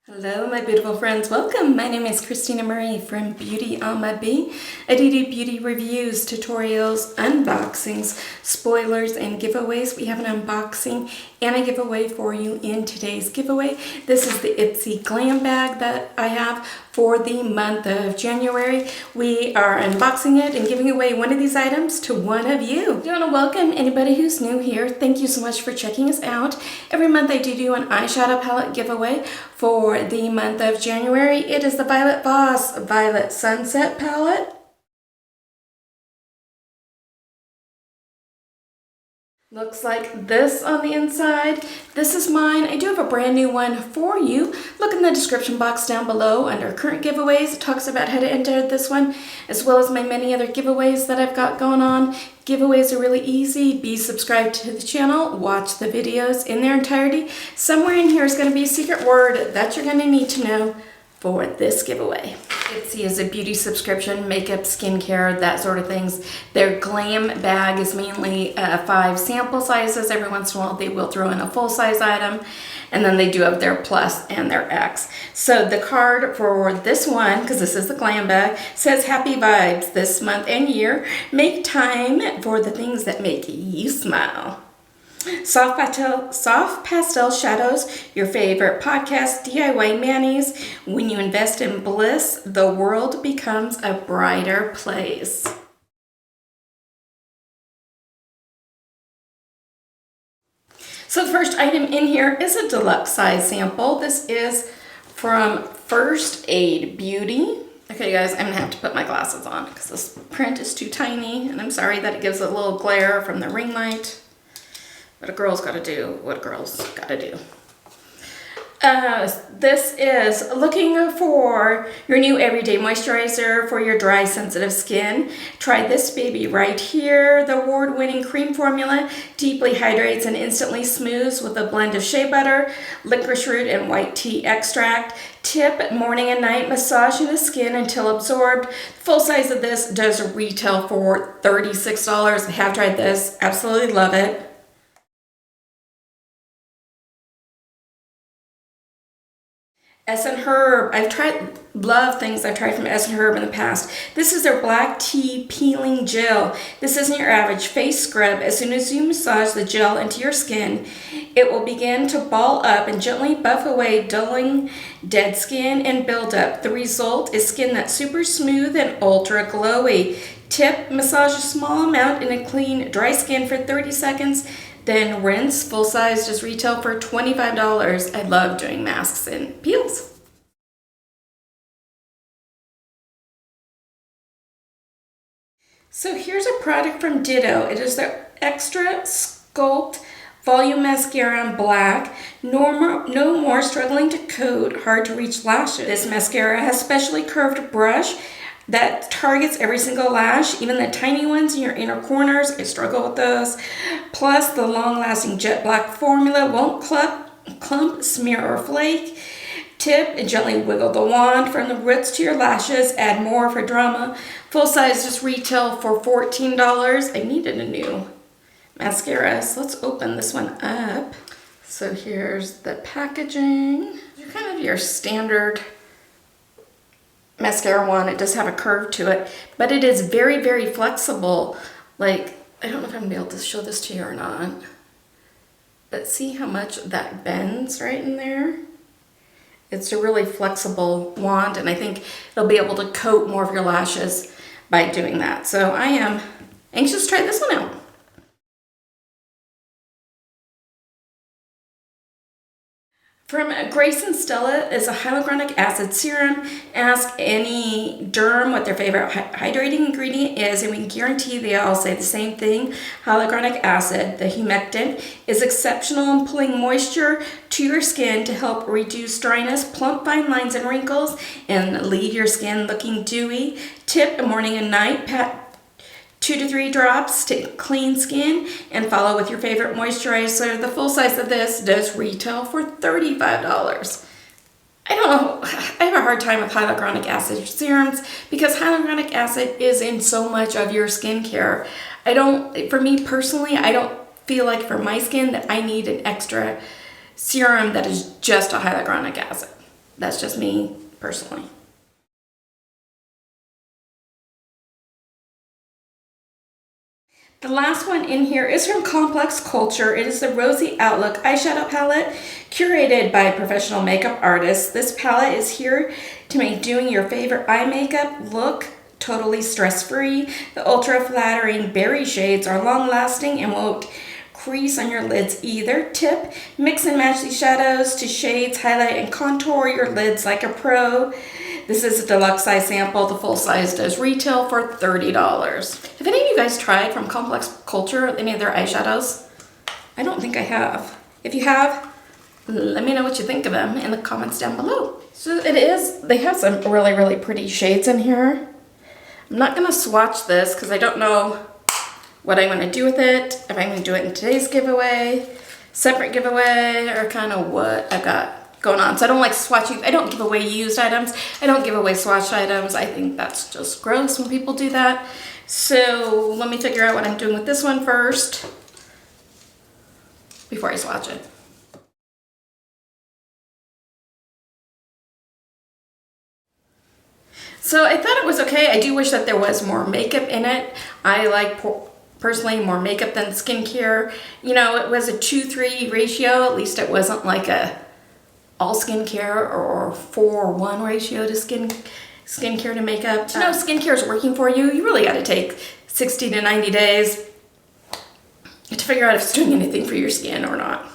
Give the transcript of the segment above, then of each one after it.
Hello my beautiful friends, welcome. My name is Christina Marie from BeautyAmaB. I do beauty reviews, tutorials, unboxings, spoilers, and giveaways. We have an unboxing and a giveaway for you in today's giveaway. This is the Ipsy Glam bag that I have for the month of January. We are unboxing it and giving away one of these items to one of you. I want to welcome anybody who's new here. Thank you so much for checking us out. Every month I do an eyeshadow palette giveaway for the month of January. It is the Violet Voss Violet Sunset palette. Looks like this on the inside. This is mine. I do have a brand new one for you. Look in the description box down below under current giveaways. It talks about how to enter this one, as well as my many other giveaways that I've got going on. Giveaways are really easy. Be subscribed to the channel. Watch the videos in their entirety. Somewhere in here is going to be a secret word that you're going to need to know for this giveaway. Ipsy is a beauty subscription, makeup, skincare, that sort of things. Their glam bag is mainly 5 sample sizes. Every once in a while they will throw in a full-size item, and then they do have their plus and their X. So the card for this one, because this is the glam bag, says happy vibes this month and year. Make time for the things that make you smile. Soft pastel shadows, your favorite podcast, DIY manis. When you invest in bliss, the world becomes a brighter place. So the first item in here is a deluxe size sample. This is from First Aid Beauty. Okay guys, I'm gonna have to put my glasses on because this print is too tiny, and I'm sorry that it gives a little glare from the ring light. But a girl's got to do what a girl's got to do. This is looking for your new everyday moisturizer for your dry, sensitive skin. Try this baby right here. The award-winning cream formula deeply hydrates and instantly smooths with a blend of shea butter, licorice root, and white tea extract. Tip, morning and night, massaging the skin until absorbed. Full size of this does retail for $36. I have tried this, absolutely love it. Herb, love things I've tried from Herb in the past. This is their black tea peeling gel. This isn't your average face scrub. As soon as you massage the gel into your skin, it will begin to ball up and gently buff away dulling dead skin and build up. The result is skin that's super smooth and ultra glowy. Tip, massage a small amount in a clean, dry skin for 30 seconds. Then rinse. Full size just retail for $25. I love doing masks and peels. So here's a product from Ditto. It is their Extra Sculpt Volume Mascara in black. No more struggling to coat hard to reach lashes. This mascara has specially curved brush that targets every single lash, even the tiny ones in your inner corners. I struggle with those. Plus, the long-lasting jet black formula won't clump, smear, or flake. Tip, gently wiggle the wand from the roots to your lashes. Add more for drama. Full size just retail for $14. I needed a new mascara, so let's open this one up. So here's the packaging. They're kind of your standard mascara one. It does have a curve to it, but it is very, very flexible. Like, I don't know if I'm gonna be able to show this to you or not, but see how much that bends right in there? It's a really flexible wand, and I think it'll be able to coat more of your lashes by doing that. So I am anxious to try this one out. From Grace and Stella is a hyaluronic acid serum. Ask any derm what their favorite hydrating ingredient is, and we can guarantee they all say the same thing. Hyaluronic acid, the humectant, is exceptional in pulling moisture to your skin to help reduce dryness, plump fine lines and wrinkles, and leave your skin looking dewy. Tip, morning and night, pat 2 to 3 drops to clean skin, and follow with your favorite moisturizer. The full size of this does retail for $35. I don't know, I have a hard time with hyaluronic acid serums because hyaluronic acid is in so much of your skincare. For me personally, I don't feel like for my skin that I need an extra serum that is just a hyaluronic acid. That's just me personally. The last one in here is from Complex Culture. It is the Rosy Outlook eyeshadow palette curated by professional makeup artists. This palette is here to make doing your favorite eye makeup look totally stress-free. The ultra flattering berry shades are long-lasting and won't crease on your lids either. Tip, mix and match these shadows to shades, highlight and contour your lids like a pro. This is a deluxe size sample. The full size does retail for $30. Have any of you guys tried from Complex Culture any of their eyeshadows? I don't think I have. If you have, let me know what you think of them in the comments down below. So they have some really, really pretty shades in here. I'm not gonna swatch this because I don't know what I'm gonna do with it. If I'm gonna do it in today's giveaway, separate giveaway, or kind of what I've got going on. So I don't like swatching. I don't give away used items. I don't give away swatched items. I think that's just gross when people do that. So let me figure out what I'm doing with this one first before I swatch it. So I thought it was okay. I do wish that there was more makeup in it. I like personally more makeup than skincare. You know, it was a 2-3 ratio. At least it wasn't like a all skincare or 4:1 ratio to skincare to makeup. To know if skincare is working for you, you really got to take 60 to 90 days to figure out if it's doing anything for your skin or not.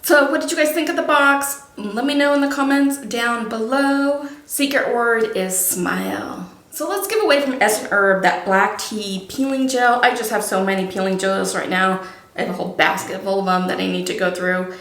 So what did you guys think of the box? Let me know in the comments down below. Secret word is smile. So let's give away from Essence Herb that black tea peeling gel. I just have so many peeling gels right now. I have a whole basket full of them that I need to go through.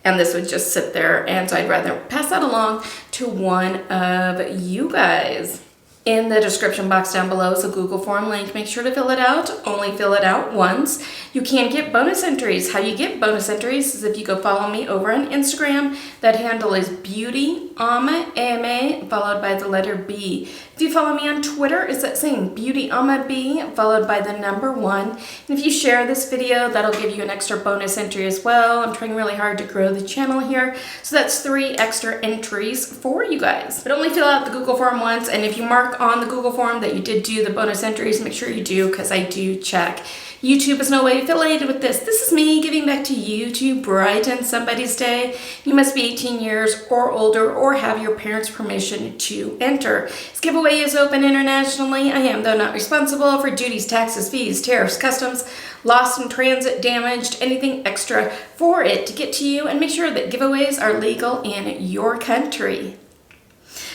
And this would just sit there, and so I'd rather pass that along to one of you guys. In the description box down below is a Google form link. Make sure to fill it out. Only fill it out once. You can get bonus entries. How you get bonus entries is if you go follow me over on Instagram. That handle is BeautyAmaB, followed by the letter B. If you follow me on Twitter, it's that same, BeautyAmaB, followed by the number 1. And if you share this video, that'll give you an extra bonus entry as well. I'm trying really hard to grow the channel here. So that's 3 extra entries for you guys. But only fill out the Google form once, and if you mark on the Google form that you did do the bonus entries, make sure you do, because I do check. YouTube is no way affiliated with this. This is me giving back to you to brighten somebody's day. You must be 18 years or older or have your parents' permission to enter. This giveaway is open internationally. I am, though, not responsible for duties, taxes, fees, tariffs, customs, lost in transit, damaged, anything extra for it to get to you, and make sure that giveaways are legal in your country.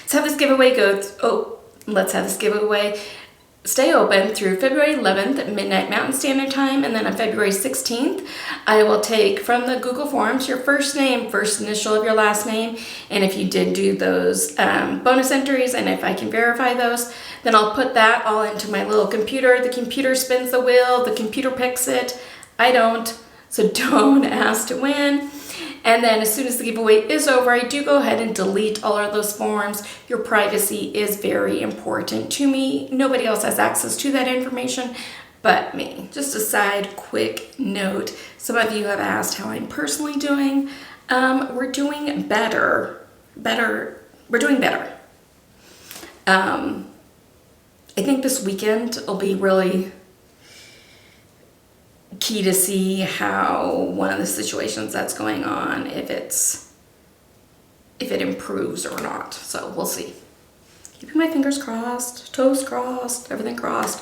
Let's have this giveaway stay open through February 11th at midnight Mountain Standard Time, and then on February 16th, I will take from the Google Forms your first name, first initial of your last name, and if you did do those bonus entries, and if I can verify those, then I'll put that all into my little computer. The computer spins the wheel, the computer picks it. I don't, so don't ask to win. And then as soon as the giveaway is over, I do go ahead and delete all of those forms. Your privacy is very important to me. Nobody else has access to that information but me. Just a side quick note. Some of you have asked how I'm personally doing. We're doing better. We're doing better. I think this weekend will be really key to see how one of the situations that's going on, if it improves or not. So we'll see. Keeping my fingers crossed, toes crossed, everything crossed.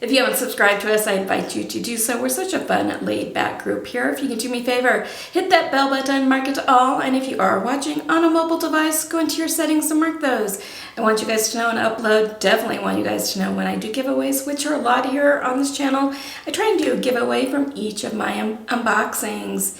If you haven't subscribed to us, I invite you to do so. We're such a fun, laid-back group here. If you can do me a favor, hit that bell button, mark it to all, and if you are watching on a mobile device, go into your settings and mark those. I want you guys to know and upload. Definitely want you guys to know when I do giveaways, which are a lot here on this channel. I try and do a giveaway from each of my unboxings.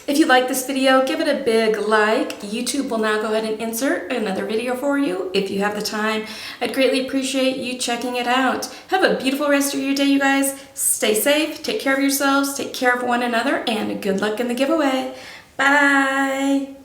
If you like this video, give it a big like. YouTube will now go ahead and insert another video for you if you have the time. I'd greatly appreciate you checking it out. Have a beautiful rest of your day, you guys. Stay safe, take care of yourselves, take care of one another, and good luck in the giveaway. Bye!